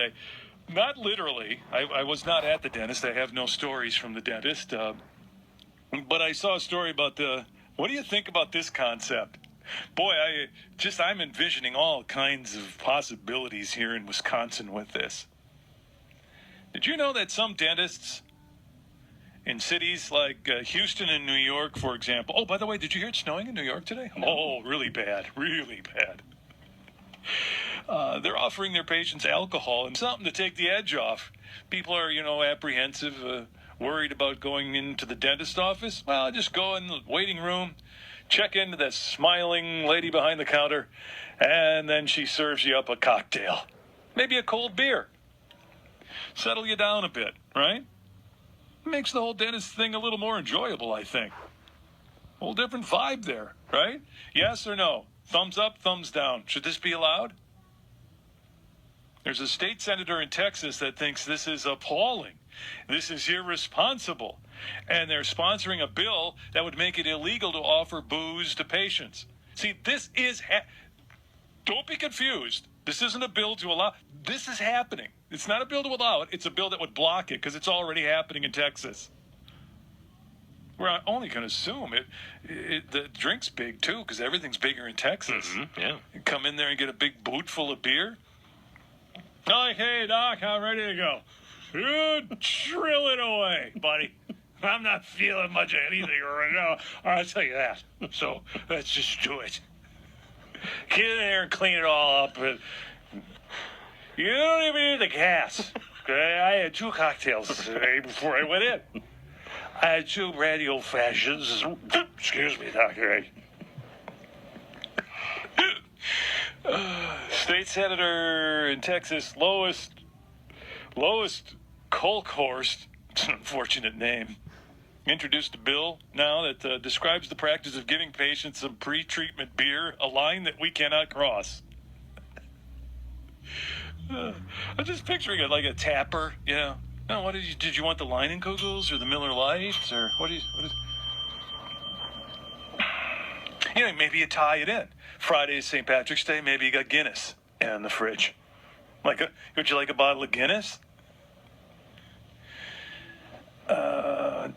today. Not literally. I was not at the dentist. I have no stories from the dentist. But I saw a story about what do you think about this concept? Boy, I'm envisioning all kinds of possibilities here in Wisconsin with this. Did you know that some dentists in cities like Houston and New York, for example. Oh, by the way, did you hear it's snowing in New York today? No. Oh, really bad. Really bad. They're offering their patients alcohol and something to take the edge off. People are, apprehensive, worried about going into the dentist office. Well, just go in the waiting room, check into that smiling lady behind the counter, and then she serves you up a cocktail. Maybe a cold beer. Settle you down a bit, right? Makes the whole dentist thing a little more enjoyable, I think. Whole different vibe there, right? Yes or no? Thumbs up, thumbs down. Should this be allowed? There's a state senator in Texas that thinks this is appalling. This is irresponsible. And they're sponsoring a bill that would make it illegal to offer booze to patients. See, this is... Don't be confused. This isn't a bill to allow... This is happening. It's not a bill to allow it. It's a bill that would block it because it's already happening in Texas. We're only going to assume the drink's big, too, because everything's bigger in Texas. Mm-hmm, yeah. You come in there and get a big boot full of beer. Like, hey, Doc, I'm ready to go. You drill it away, buddy. I'm not feeling much of anything right now. I'll tell you that. So let's just do it. Get in there and clean it all up. You don't even need the gas. Okay? I had 2 cocktails today before I went in. I had 2 brandy old fashions. Excuse me, Doctor. State senator in Texas, lowest Kolkhorst, it's an unfortunate name, introduced a bill now that describes the practice of giving patients some pre-treatment beer, a line that we cannot cross. I'm just picturing it like a tapper, No, what did you want the Leinenkugels or the Miller Lights or what is? Maybe you tie it in. Friday is St. Patrick's Day. Maybe you got Guinness in the fridge. Would you like a bottle of Guinness?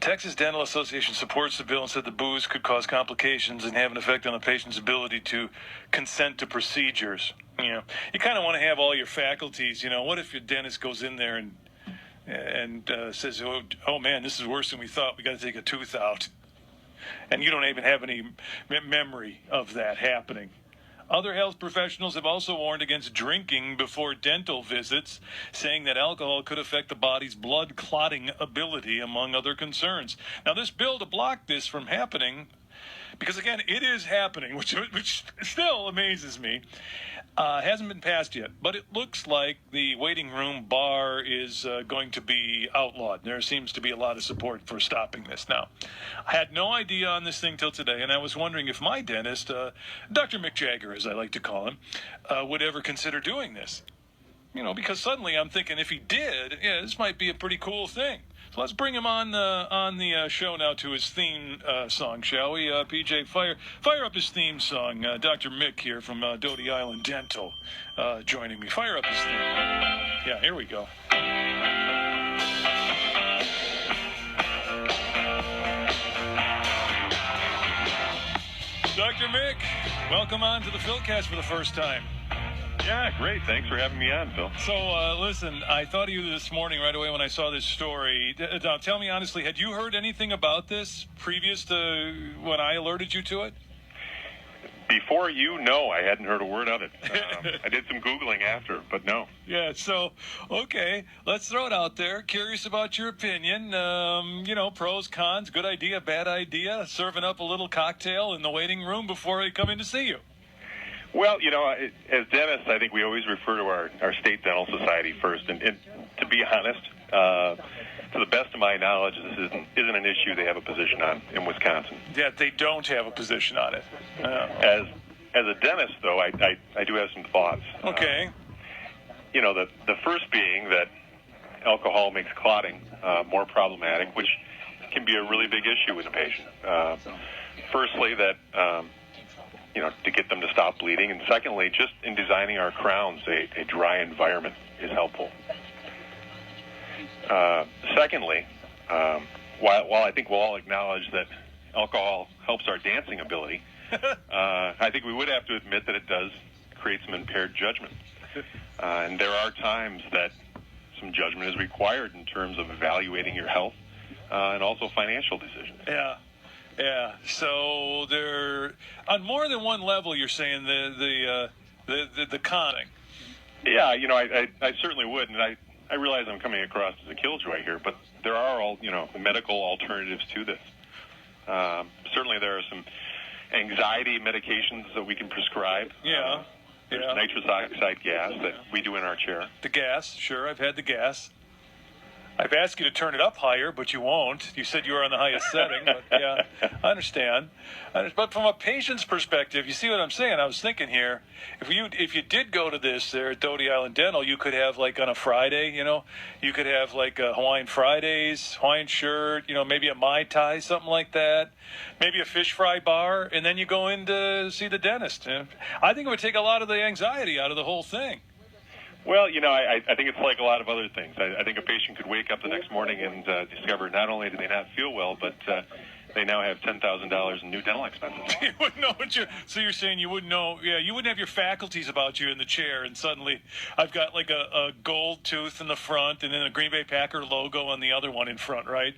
Texas Dental Association supports the bill and said the booze could cause complications and have an effect on a patient's ability to consent to procedures. You kind of want to have all your faculties. What if your dentist goes in there and says, oh man, this is worse than we thought. We got to take a tooth out. And you don't even have any memory of that happening. Other health professionals have also warned against drinking before dental visits, saying that alcohol could affect the body's blood clotting ability, among other concerns. Now, this bill to block this from happening, because, again, it is happening, which still amazes me, hasn't been passed yet. But it looks like the waiting room bar is going to be outlawed. There seems to be a lot of support for stopping this. Now, I had no idea on this thing till today, and I was wondering if my dentist, Dr. Mick Jagger, as I like to call him, would ever consider doing this. Because suddenly I'm thinking if he did, this might be a pretty cool thing. So let's bring him on the show now to his theme song, shall we? PJ, fire up his theme song. Dr. Mick here from Doty Island Dental joining me. Fire up his theme. Yeah, here we go. Dr. Mick, welcome on to the PhilCast for the first time. Yeah, great. Thanks for having me on, Phil. So, listen, I thought of you this morning right away when I saw this story. Tell me honestly, had you heard anything about this previous to when I alerted you to it? Before no, I hadn't heard a word of it. I did some Googling after, but no. Yeah, so, okay, let's throw it out there. Curious about your opinion. Pros, cons, good idea, bad idea, serving up a little cocktail in the waiting room before I come in to see you. Well, as dentists, I think we always refer to our state dental society first. And to be honest, to the best of my knowledge, this isn't an issue they have a position on in Wisconsin. Yeah, they don't have a position on it. As a dentist, though, I do have some thoughts. Okay. The first being that alcohol makes clotting more problematic, which can be a really big issue with a patient. Firstly, that... to get them to stop bleeding. And secondly, just in designing our crowns, a dry environment is helpful. Secondly, while I think we'll all acknowledge that alcohol helps our dancing ability, I think we would have to admit that it does create some impaired judgment. And there are times that some judgment is required in terms of evaluating your health and also financial decisions. Yeah. So there, on more than one level, you're saying the conning. Yeah, I certainly would, and I realize I'm coming across as a killjoy here, but there are all medical alternatives to this. Certainly, there are some anxiety medications that we can prescribe. There's nitrous oxide gas that we do in our chair. The gas, sure, I've had the gas. I've asked you to turn it up higher, but you won't. You said you were on the highest setting. But yeah, I understand. But from a patient's perspective, you see what I'm saying? I was thinking here, if you did go to this there at Doty Island Dental, you could have like on a Friday, you could have like a Hawaiian Fridays, Hawaiian shirt, maybe a Mai Tai, something like that, maybe a fish fry bar, and then you go in to see the dentist. I think it would take a lot of the anxiety out of the whole thing. Well, I think it's like a lot of other things. I think a patient could wake up the next morning and discover not only do they not feel well, but they now have $10,000 in new dental expenses. You wouldn't know so you're saying you wouldn't know, you wouldn't have your faculties about you in the chair, and suddenly I've got like a gold tooth in the front and then a Green Bay Packer logo on the other one in front, right?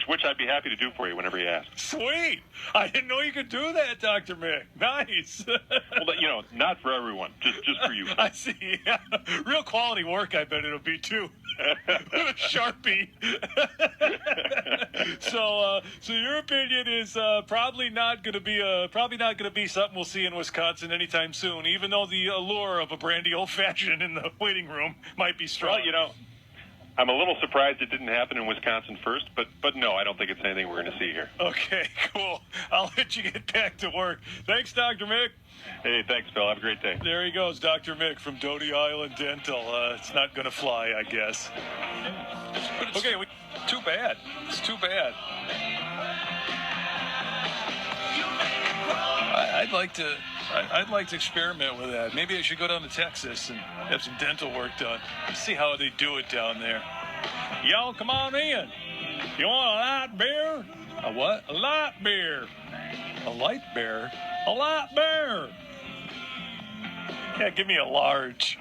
Which I'd be happy to do for you whenever you ask. Sweet. I didn't know you could do that, Dr. Mick. Nice. Well, not for everyone, just for you. I see. Yeah. Real quality work, I bet it'll be too. Sharpie. So your opinion is probably not going to be something we'll see in Wisconsin anytime soon, even though the allure of a brandy old fashioned in the waiting room might be strong. Well, I'm a little surprised it didn't happen in Wisconsin first, but no, I don't think it's anything we're going to see here. Okay, cool. I'll let you get back to work. Thanks, Dr. Mick. Hey, thanks, Phil. Have a great day. There he goes, Dr. Mick from Doty Island Dental. It's not going to fly, I guess. Okay, too bad. It's too bad. I'd like to experiment with that. Maybe I should go down to Texas and have some dental work done. See how they do it down there. Y'all come on in. You want a light beer? A what? A light beer. A light beer? A light beer. Yeah, give me a large.